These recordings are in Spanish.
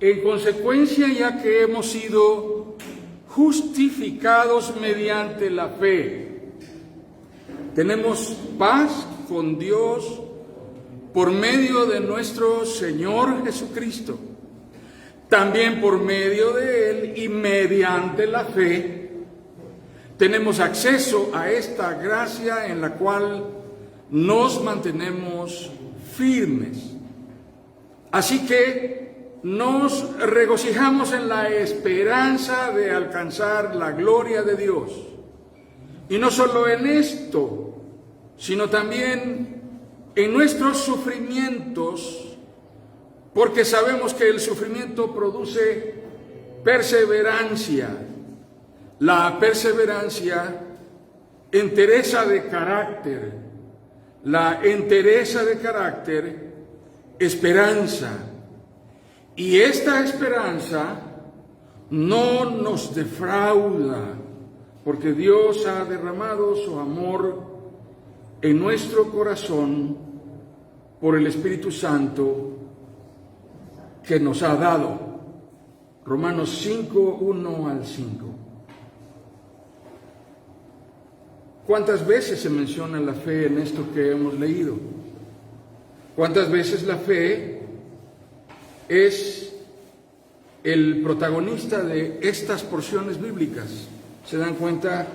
En consecuencia, ya que hemos sido justificados mediante la fe, tenemos paz con Dios por medio de nuestro Señor Jesucristo. También por medio de Él y mediante la fe, tenemos acceso a esta gracia en la cual nos mantenemos firmes. Así que nos regocijamos en la esperanza de alcanzar la gloria de Dios. Y no solo en esto, sino también en nuestros sufrimientos, porque sabemos que el sufrimiento produce perseverancia. La perseverancia, entereza de carácter. La entereza de carácter, esperanza. Y esta esperanza no nos defrauda, porque Dios ha derramado su amor en nuestro corazón por el Espíritu Santo que nos ha dado. Romanos 5, 1 al 5. ¿Cuántas veces se menciona la fe en esto que hemos leído? ¿Cuántas veces la fe es el protagonista de estas porciones bíblicas? ¿Se dan cuenta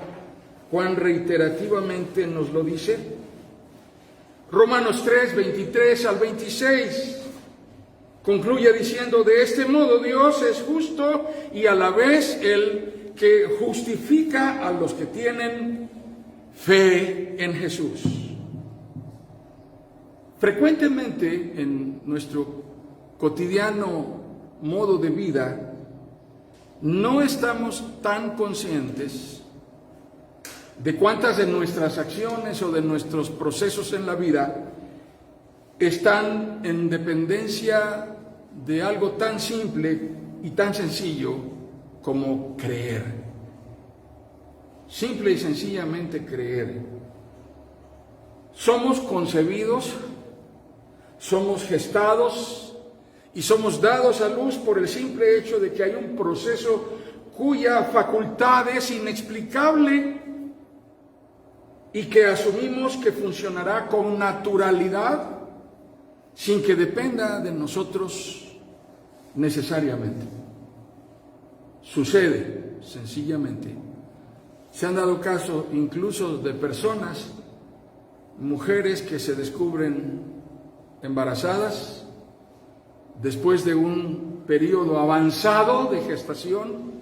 cuán reiterativamente nos lo dice? Romanos 3, 23 al 26. Concluye diciendo: de este modo Dios es justo y a la vez el que justifica a los que tienen fe en Jesús. Frecuentemente en nuestro cotidiano modo de vida no estamos tan conscientes de cuántas de nuestras acciones o de nuestros procesos en la vida están en dependencia de algo tan simple y tan sencillo como creer. Simple y sencillamente creer. Somos concebidos, somos gestados y somos dados a luz por el simple hecho de que hay un proceso cuya facultad es inexplicable y que asumimos que funcionará con naturalidad sin que dependa de nosotros necesariamente. Sucede sencillamente. Se han dado caso incluso de personas, mujeres que se descubren embarazadas después de un periodo avanzado de gestación,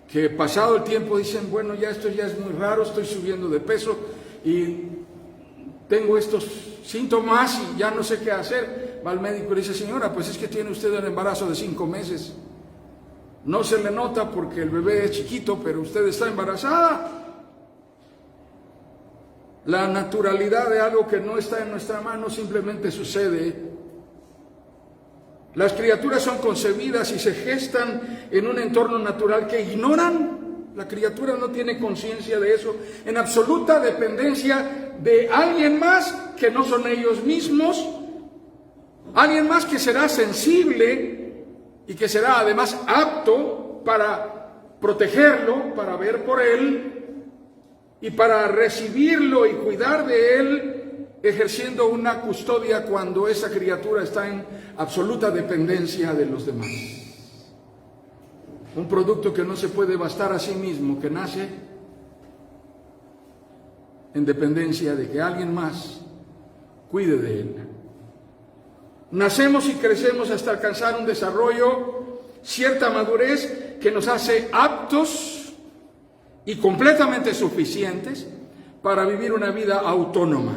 que pasado el tiempo dicen: bueno, ya esto ya es muy raro, estoy subiendo de peso y tengo estos síntomas y ya no sé qué hacer. Va al médico y dice: señora, pues es que tiene usted un embarazo de 5 meses. No se le nota porque el bebé es chiquito, pero usted está embarazada. La naturalidad de algo que no está en nuestra mano simplemente sucede. Las criaturas son concebidas y se gestan en un entorno natural que ignoran. La criatura no tiene conciencia de eso, en absoluta dependencia de alguien más que no son ellos mismos, alguien más que será sensible y que será además apto para protegerlo, para ver por él y para recibirlo y cuidar de él, ejerciendo una custodia cuando esa criatura está en absoluta dependencia de los demás. Un producto que no se puede bastar a sí mismo, que nace en dependencia de que alguien más cuide de él. Nacemos y crecemos hasta alcanzar un desarrollo, cierta madurez que nos hace aptos y completamente suficientes para vivir una vida autónoma.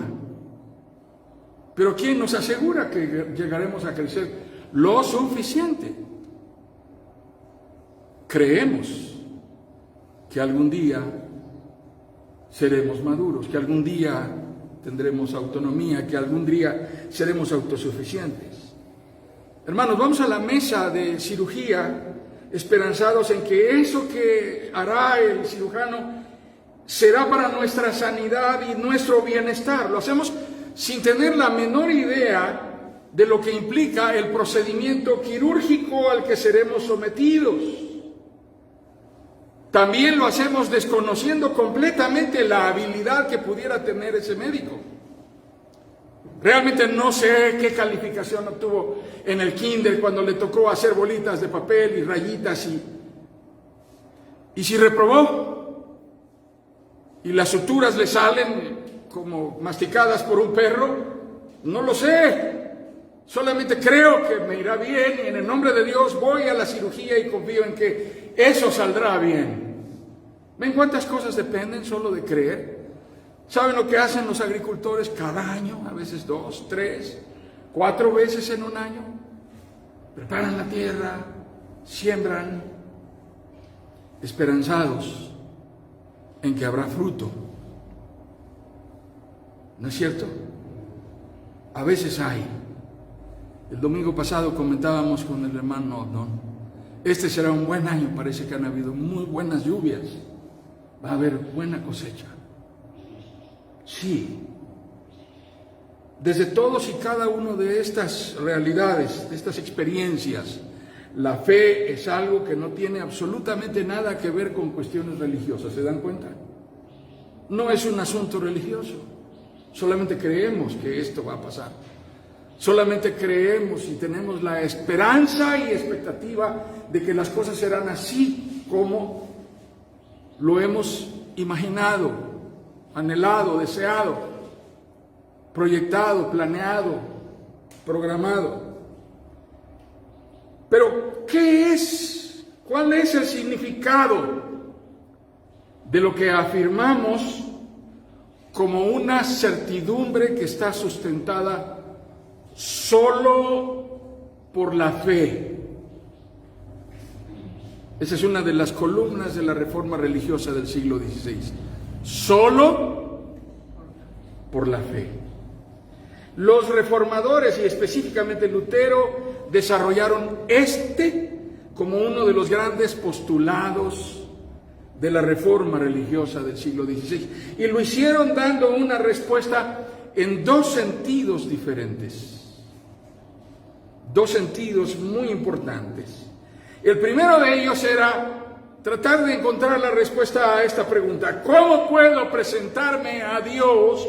Pero ¿quién nos asegura que llegaremos a crecer lo suficiente? Creemos que algún día seremos maduros, que algún día tendremos autonomía, que algún día seremos autosuficientes. Hermanos, vamos a la mesa de cirugía esperanzados en que eso que hará el cirujano será para nuestra sanidad y nuestro bienestar. Lo hacemos sin tener la menor idea de lo que implica el procedimiento quirúrgico al que seremos sometidos. También lo hacemos desconociendo completamente la habilidad que pudiera tener ese médico. Realmente no sé qué calificación obtuvo en el kinder cuando le tocó hacer bolitas de papel y rayitas y si reprobó y las suturas le salen como masticadas por un perro, no lo sé. Solamente creo que me irá bien y en el nombre de Dios voy a la cirugía y confío en que eso saldrá bien. ¿Ven cuántas cosas dependen solo de creer? ¿Saben lo que hacen los agricultores cada año? A veces 2, 3, 4 veces en un año. Preparan la tierra, siembran, esperanzados en que habrá fruto. ¿No es cierto? A veces hay. El domingo pasado comentábamos con el hermano Odón. Este será un buen año, parece que han habido muy buenas lluvias. Va a haber buena cosecha. Sí. Desde todos y cada uno de estas realidades, de estas experiencias, la fe es algo que no tiene absolutamente nada que ver con cuestiones religiosas. ¿Se dan cuenta? No es un asunto religioso. Solamente creemos que esto va a pasar. Solamente creemos y tenemos la esperanza y expectativa de que las cosas serán así como lo hemos imaginado, anhelado, deseado, proyectado, planeado, programado. Pero, ¿qué es? ¿Cuál es el significado de lo que afirmamos como una certidumbre que está sustentada solo por la fe? Esa es una de las columnas de la reforma religiosa del siglo XVI. Solo por la fe. Los reformadores, y específicamente Lutero, desarrollaron como uno de los grandes postulados de la reforma religiosa del siglo XVI. Y lo hicieron dando una respuesta en 2 sentidos diferentes. 2 sentidos muy importantes. El primero de ellos era tratar de encontrar la respuesta a esta pregunta: ¿cómo puedo presentarme a Dios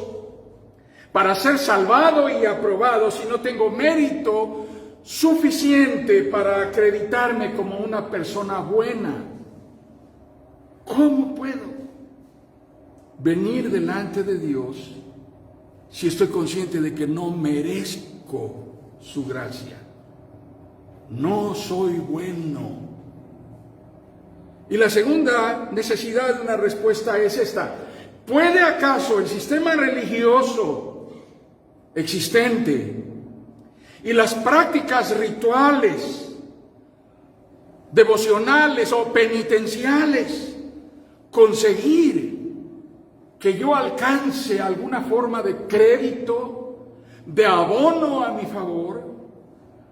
para ser salvado y aprobado si no tengo mérito suficiente para acreditarme como una persona buena? ¿Cómo puedo venir delante de Dios si estoy consciente de que no merezco su gracia? No soy bueno. Y la segunda necesidad de una respuesta es esta: ¿puede acaso el sistema religioso existente y las prácticas rituales, devocionales o penitenciales conseguir que yo alcance alguna forma de crédito, de abono a mi favor,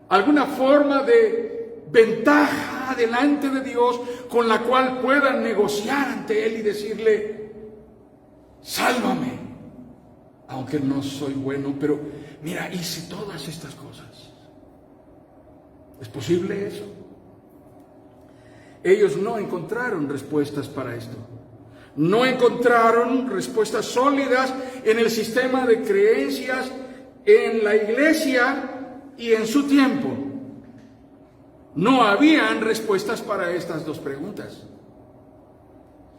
alguna forma de ventaja delante de Dios con la cual pueda negociar ante Él y decirle: sálvame, aunque no soy bueno, pero mira, hice todas estas cosas? ¿Es posible eso? Ellos no encontraron respuestas para esto. No encontraron respuestas sólidas en el sistema de creencias en la iglesia y en su tiempo. No habían respuestas para estas 2 preguntas.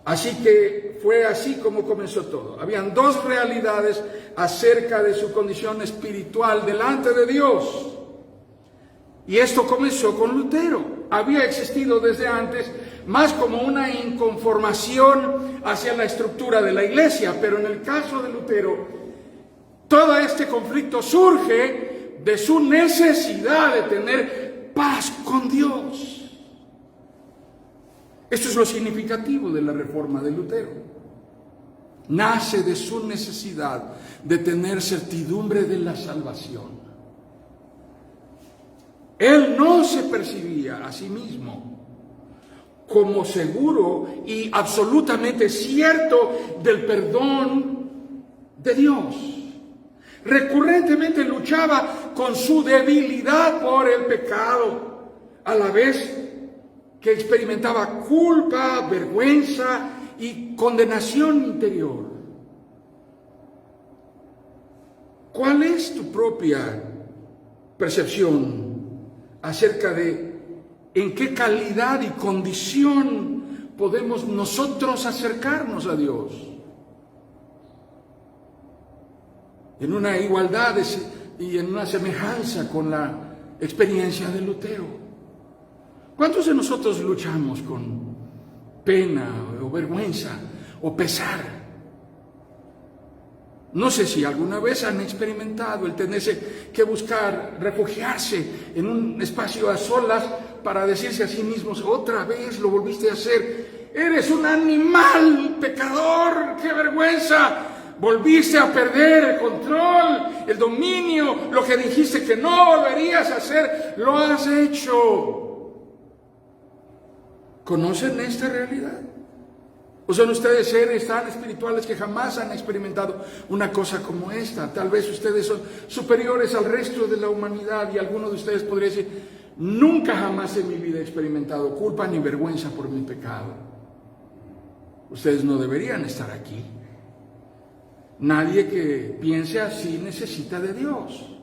Así que fue así como comenzó todo. Habían 2 realidades acerca de su condición espiritual delante de Dios. Y esto comenzó con Lutero. Había existido desde antes más como una inconformación hacia la estructura de la iglesia, pero en el caso de Lutero, todo este conflicto surge de su necesidad de tener paz con Dios. Esto es lo significativo de la reforma de Lutero. Nace de su necesidad de tener certidumbre de la salvación. Él no se percibía a sí mismo como seguro y absolutamente cierto del perdón de Dios. Recurrentemente luchaba con su debilidad por el pecado, a la vez que experimentaba culpa, vergüenza y condenación interior. ¿Cuál es tu propia percepción acerca de en qué calidad y condición podemos nosotros acercarnos a Dios? En una igualdad y en una semejanza con la experiencia de Lutero. ¿Cuántos de nosotros luchamos con pena o vergüenza o pesar? No sé si alguna vez han experimentado el tenerse que buscar refugiarse en un espacio a solas para decirse a sí mismos: otra vez lo volviste a hacer, eres un animal pecador, qué vergüenza, volviste a perder el control, el dominio, lo que dijiste que no volverías a hacer, lo has hecho. ¿Conocen esta realidad? ¿O son ustedes seres tan espirituales que jamás han experimentado una cosa como esta? Tal vez ustedes son superiores al resto de la humanidad y alguno de ustedes podría decir: nunca jamás en mi vida he experimentado culpa ni vergüenza por mi pecado. Ustedes no deberían estar aquí. Nadie que piense así necesita de Dios.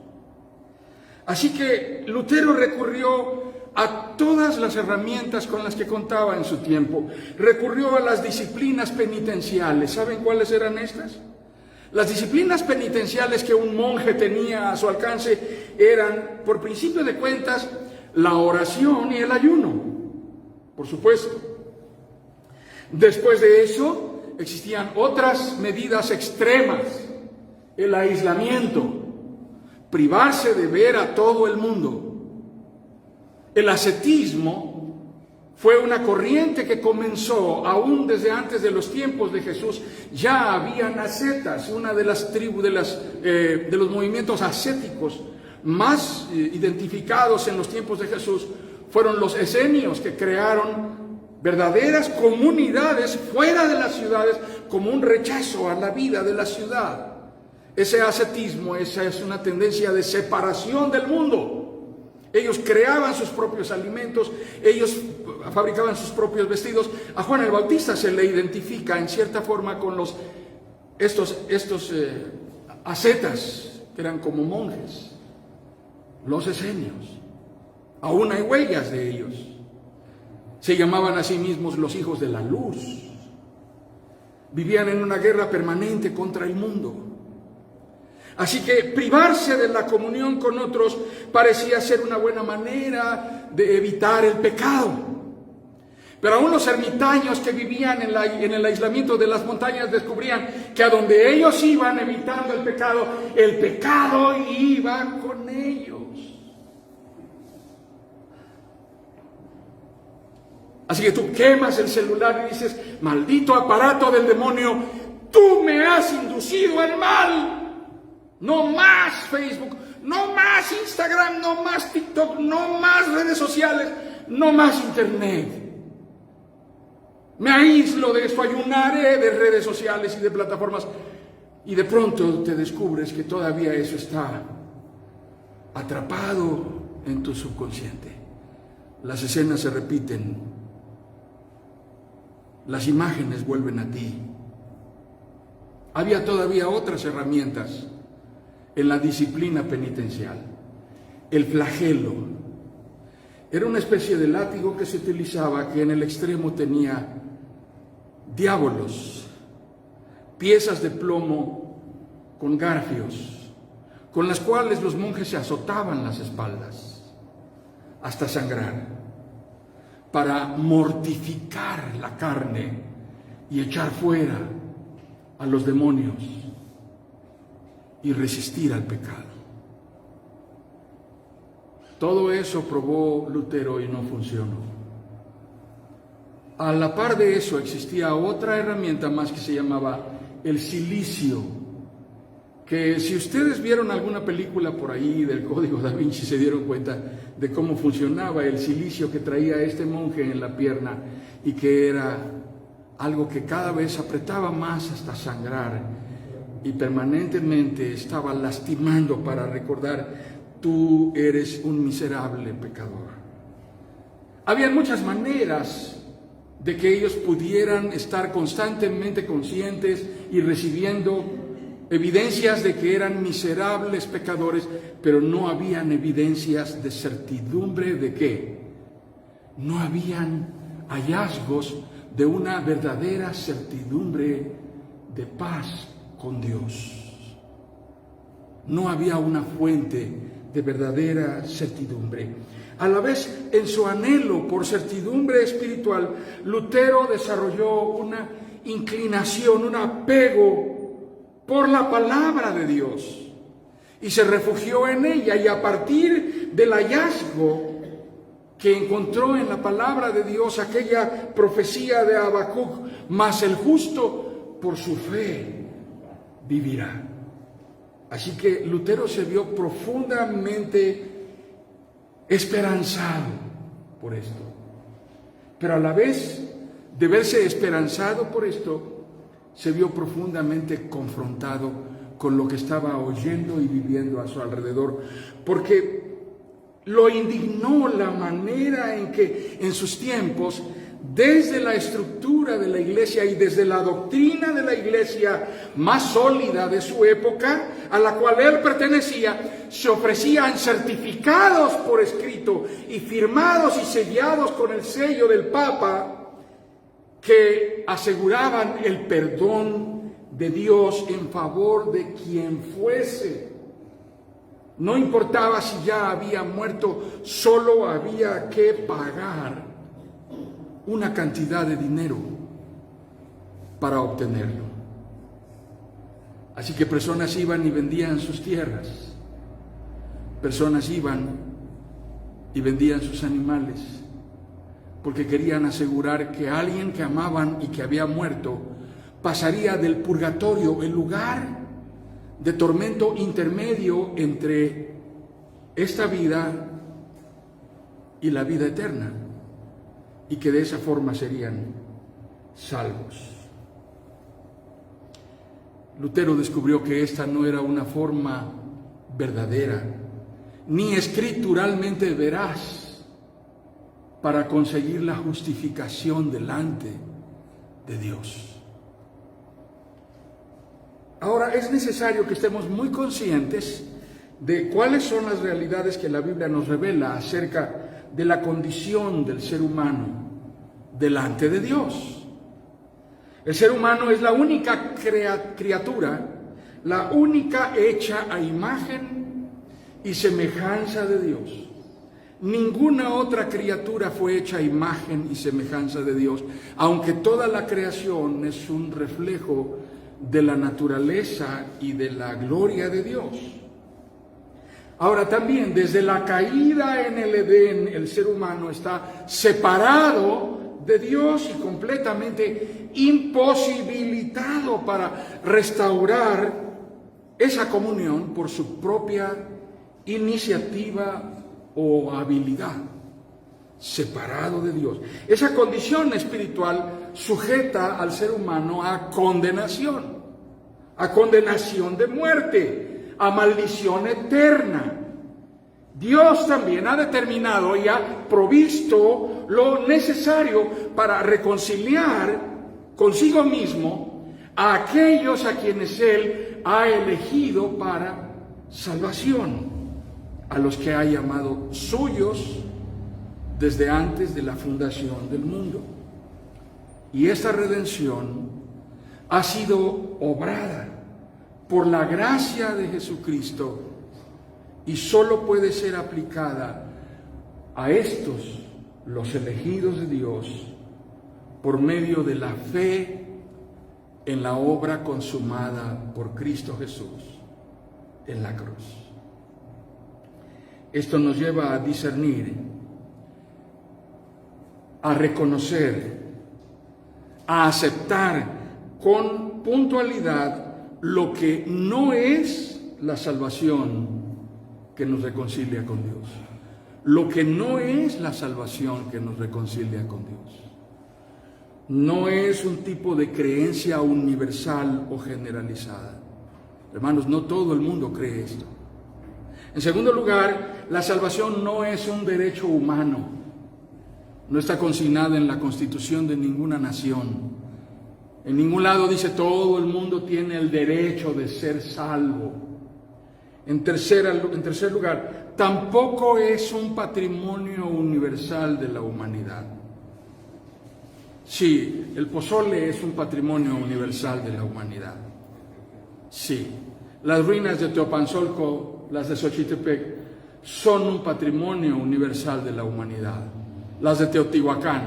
Así que Lutero recurrió a todas las herramientas con las que contaba en su tiempo. Recurrió a las disciplinas penitenciales. ¿Saben cuáles eran estas? Las disciplinas penitenciales que un monje tenía a su alcance eran, por principio de cuentas, la oración y el ayuno, por supuesto. Después de eso, existían otras medidas extremas: el aislamiento, privarse de ver a todo el mundo. El ascetismo fue una corriente que comenzó aún desde antes de los tiempos de Jesús. Ya habían ascetas. Una de las tribus, de los movimientos ascéticos más identificados en los tiempos de Jesús fueron los esenios, que crearon verdaderas comunidades fuera de las ciudades como un rechazo a la vida de la ciudad. Ese ascetismo, esa es una tendencia de separación del mundo. Ellos creaban sus propios alimentos, ellos fabricaban sus propios vestidos. A Juan el Bautista se le identifica en cierta forma con estos ascetas, que eran como monjes, los esenios. Aún hay huellas de ellos. Se llamaban a sí mismos los hijos de la luz. Vivían en una guerra permanente contra el mundo. Así que privarse de la comunión con otros parecía ser una buena manera de evitar el pecado. Pero aún los ermitaños que vivían en el aislamiento de las montañas descubrían que a donde ellos iban evitando el pecado iba con ellos. Así que tú quemas el celular y dices: maldito aparato del demonio, tú me has inducido al mal. No más Facebook, no más Instagram, no más TikTok, no más redes sociales, no más Internet. Me aíslo de esto, ayunaré de redes sociales y de plataformas. Y de pronto te descubres que todavía eso está atrapado en tu subconsciente. Las escenas se repiten, las imágenes vuelven a ti. Había todavía otras herramientas en la disciplina penitencial. El flagelo era una especie de látigo que se utilizaba, que en el extremo tenía diábolos, piezas de plomo con garfios, con las cuales los monjes se azotaban las espaldas hasta sangrar, para mortificar la carne y echar fuera a los demonios y resistir al pecado. Todo eso probó Lutero y no funcionó. A la par de eso existía otra herramienta más que se llamaba el silicio, que si ustedes vieron alguna película por ahí del Código Da Vinci se dieron cuenta de cómo funcionaba el silicio que traía este monje en la pierna, y que era algo que cada vez apretaba más hasta sangrar y permanentemente estaba lastimando para recordar tú eres un miserable pecador. Habían muchas maneras de que ellos pudieran estar constantemente conscientes y recibiendo evidencias de que eran miserables pecadores, pero no habían evidencias de certidumbre de qué. No habían hallazgos de una verdadera certidumbre de paz con Dios. No había una fuente de verdadera certidumbre. A la vez, en su anhelo por certidumbre espiritual, Lutero desarrolló una inclinación, un apego por la palabra de Dios y se refugió en ella, y a partir del hallazgo que encontró en la palabra de Dios, aquella profecía de Habacuc: mas el justo por su fe vivirá. Así que Lutero se vio profundamente esperanzado por esto, pero a la vez de verse esperanzado por esto, se vio profundamente confrontado con lo que estaba oyendo y viviendo a su alrededor, porque lo indignó la manera en que en sus tiempos, desde la estructura de la iglesia y desde la doctrina de la iglesia más sólida de su época, a la cual él pertenecía, se ofrecían certificados por escrito y firmados y sellados con el sello del Papa, que aseguraban el perdón de Dios en favor de quien fuese. No importaba si ya había muerto, solo había que pagar una cantidad de dinero para obtenerlo. Así que personas iban y vendían sus tierras, personas iban y vendían sus animales, porque querían asegurar que alguien que amaban y que había muerto pasaría del purgatorio, el lugar de tormento intermedio entre esta vida y la vida eterna, y que de esa forma serían salvos. Lutero descubrió que esta no era una forma verdadera, ni escrituralmente veraz, para conseguir la justificación delante de Dios. Ahora, es necesario que estemos muy conscientes de cuáles son las realidades que la Biblia nos revela acerca de la condición del ser humano delante de Dios. El ser humano es la única criatura, la única hecha a imagen y semejanza de Dios. Ninguna otra criatura fue hecha a imagen y semejanza de Dios, aunque toda la creación es un reflejo de la naturaleza y de la gloria de Dios. Ahora también, desde la caída en el Edén, el ser humano está separado de Dios y completamente imposibilitado para restaurar esa comunión por su propia iniciativa o habilidad. Separado de Dios. Esa condición espiritual sujeta al ser humano a condenación de muerte, a maldición eterna. Dios también ha determinado y ha provisto lo necesario para reconciliar consigo mismo a aquellos a quienes Él ha elegido para salvación, a los que ha llamado suyos desde antes de la fundación del mundo. Y esta redención ha sido obrada por la gracia de Jesucristo y solo puede ser aplicada a estos, los elegidos de Dios, por medio de la fe en la obra consumada por Cristo Jesús en la cruz. Esto nos lleva a discernir, a reconocer, a aceptar con puntualidad lo que no es la salvación que nos reconcilia con Dios. Lo que no es la salvación que nos reconcilia con Dios. No es un tipo de creencia universal o generalizada. Hermanos, no todo el mundo cree esto. En segundo lugar, la salvación no es un derecho humano. No está consignada en la constitución de ninguna nación. En ningún lado dice todo el mundo tiene el derecho de ser salvo. En tercer lugar, tampoco es un patrimonio universal de la humanidad. Sí, el pozole es un patrimonio universal de la humanidad. Sí, las ruinas de Teopanzolco, las de Xochitepec, son un patrimonio universal de la humanidad. Las de Teotihuacán,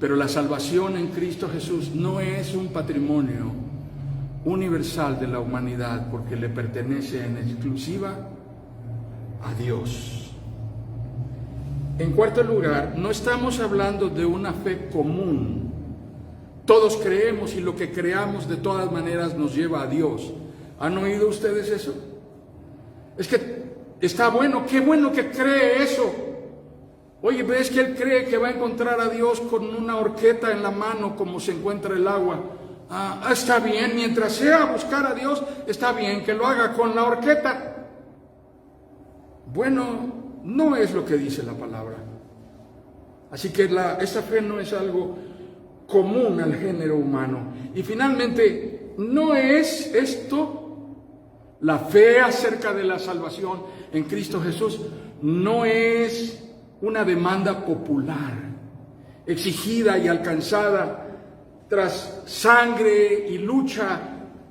pero la salvación en Cristo Jesús no es un patrimonio universal de la humanidad porque le pertenece en exclusiva a Dios. En cuarto lugar, no estamos hablando de una fe común. Todos creemos y lo que creamos de todas maneras nos lleva a Dios. ¿Han oído ustedes eso? Es que está bueno, qué bueno que cree eso. Oye, ¿ves que él cree que va a encontrar a Dios con una horqueta en la mano como se encuentra el agua? Está bien, mientras sea buscar a Dios, está bien que lo haga con la horqueta. Bueno, no es lo que dice la palabra. Así que esta fe no es algo común al género humano. Y finalmente, no es esto, la fe acerca de la salvación en Cristo Jesús, no es una demanda popular, exigida y alcanzada tras sangre y lucha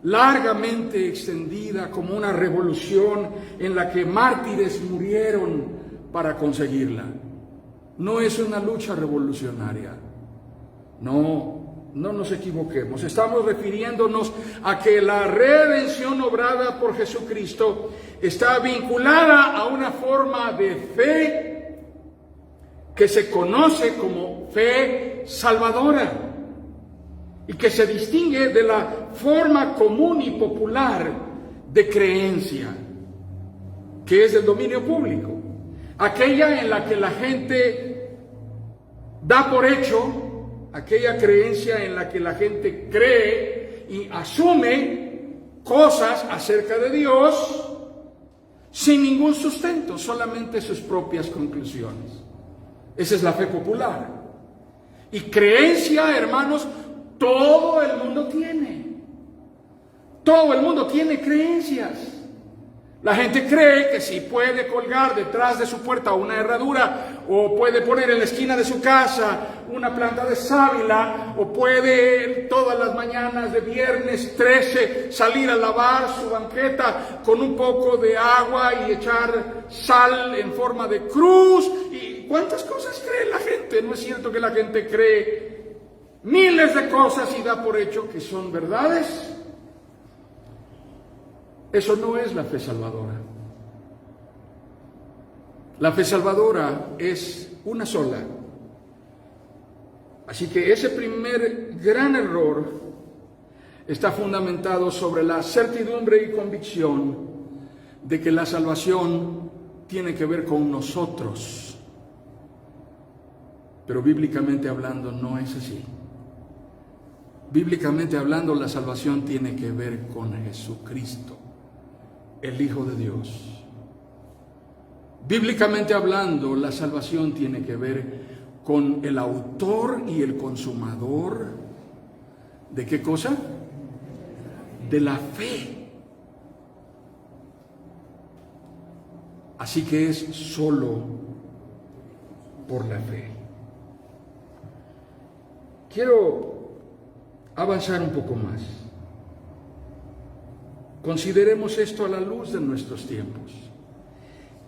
largamente extendida como una revolución en la que mártires murieron para conseguirla. No es una lucha revolucionaria. No nos equivoquemos. Estamos refiriéndonos a que la redención obrada por Jesucristo está vinculada a una forma de fe que se conoce como fe salvadora y que se distingue de la forma común y popular de creencia, que es del dominio público, aquella en la que la gente da por hecho, aquella creencia en la que la gente cree y asume cosas acerca de Dios sin ningún sustento, solamente sus propias conclusiones. Esa es la fe popular. Y creencia, hermanos, todo el mundo tiene. Todo el mundo tiene creencias. La gente cree que si puede colgar detrás de su puerta una herradura, o puede poner en la esquina de su casa una planta de sábila, o puede todas las mañanas de viernes 13 salir a lavar su banqueta con un poco de agua y echar sal en forma de cruz. ¿Y cuántas cosas cree la gente? ¿No es cierto que la gente cree miles de cosas y da por hecho que son verdades? Eso no es la fe salvadora. La fe salvadora es una sola. Así que ese primer gran error está fundamentado sobre la certidumbre y convicción de que la salvación tiene que ver con nosotros. Pero bíblicamente hablando no es así. Bíblicamente hablando, la salvación tiene que ver con Jesucristo, el Hijo de Dios. Bíblicamente hablando, la salvación tiene que ver con el autor y el consumador ¿de qué cosa? De la fe. Así que es solo por la fe. Quiero avanzar un poco más. Consideremos esto a la luz de nuestros tiempos.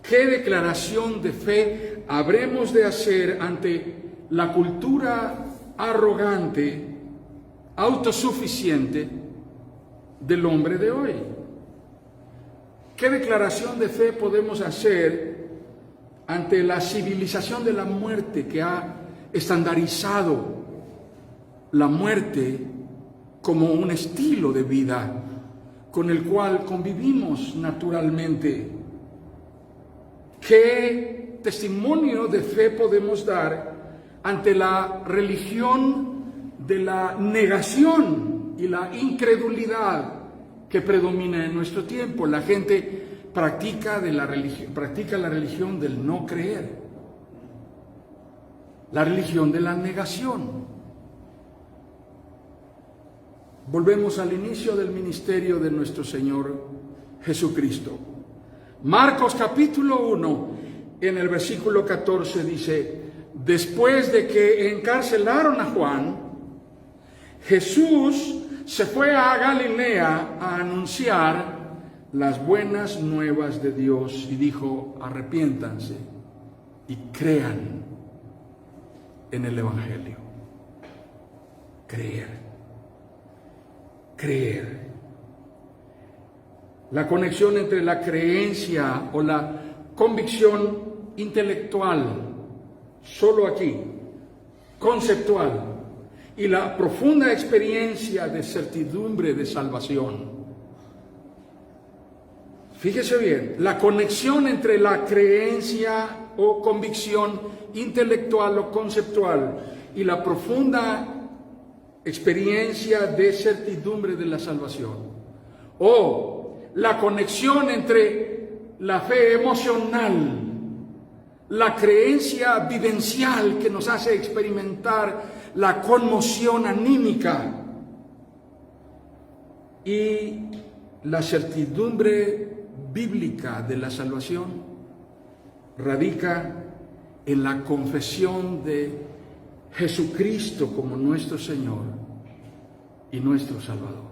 ¿Qué declaración de fe habremos de hacer ante la cultura arrogante, autosuficiente del hombre de hoy? ¿Qué declaración de fe podemos hacer ante la civilización de la muerte que ha estandarizado la muerte como un estilo de vida con el cual convivimos naturalmente? ¿Qué testimonio de fe podemos dar ante la religión de la negación y la incredulidad que predomina en nuestro tiempo? La gente practica la religión del no creer, la religión de la negación. Volvemos al inicio del ministerio de nuestro Señor Jesucristo. Marcos capítulo 1, en el versículo 14 dice: después de que encarcelaron a Juan, Jesús se fue a Galilea a anunciar las buenas nuevas de Dios y dijo: arrepiéntanse y crean en el Evangelio. Creer. La conexión entre la creencia o la convicción intelectual, solo aquí, conceptual, y la profunda experiencia de certidumbre de salvación. Fíjese bien, la conexión entre la creencia o convicción intelectual o conceptual y la profunda experiencia de certidumbre de la salvación, o la conexión entre la fe emocional, la creencia vivencial que nos hace experimentar la conmoción anímica, y la certidumbre bíblica de la salvación radica en la confesión de Jesucristo como nuestro Señor y nuestro Salvador.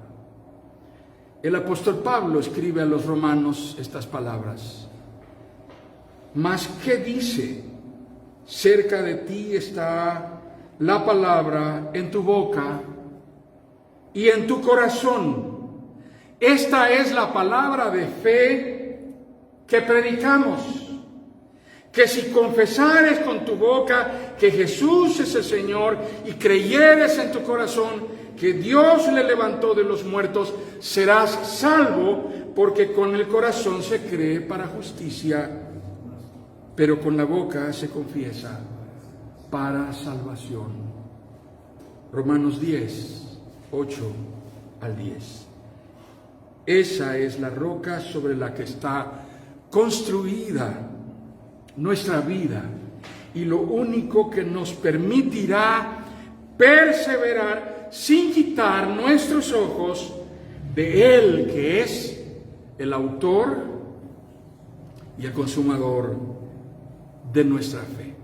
El apóstol Pablo escribe a los romanos estas palabras: mas ¿qué dice? Cerca de ti está la palabra en tu boca y en tu corazón. Esta es la palabra de fe que predicamos, que si confesares con tu boca que Jesús es el Señor y creyeres en tu corazón que Dios le levantó de los muertos, serás salvo, porque con el corazón se cree para justicia, pero con la boca se confiesa para salvación. Romanos 10, 8 al 10. Esa es la roca sobre la que está construida nuestra vida, y lo único que nos permitirá perseverar sin quitar nuestros ojos de Él, que es el autor y el consumador de nuestra fe.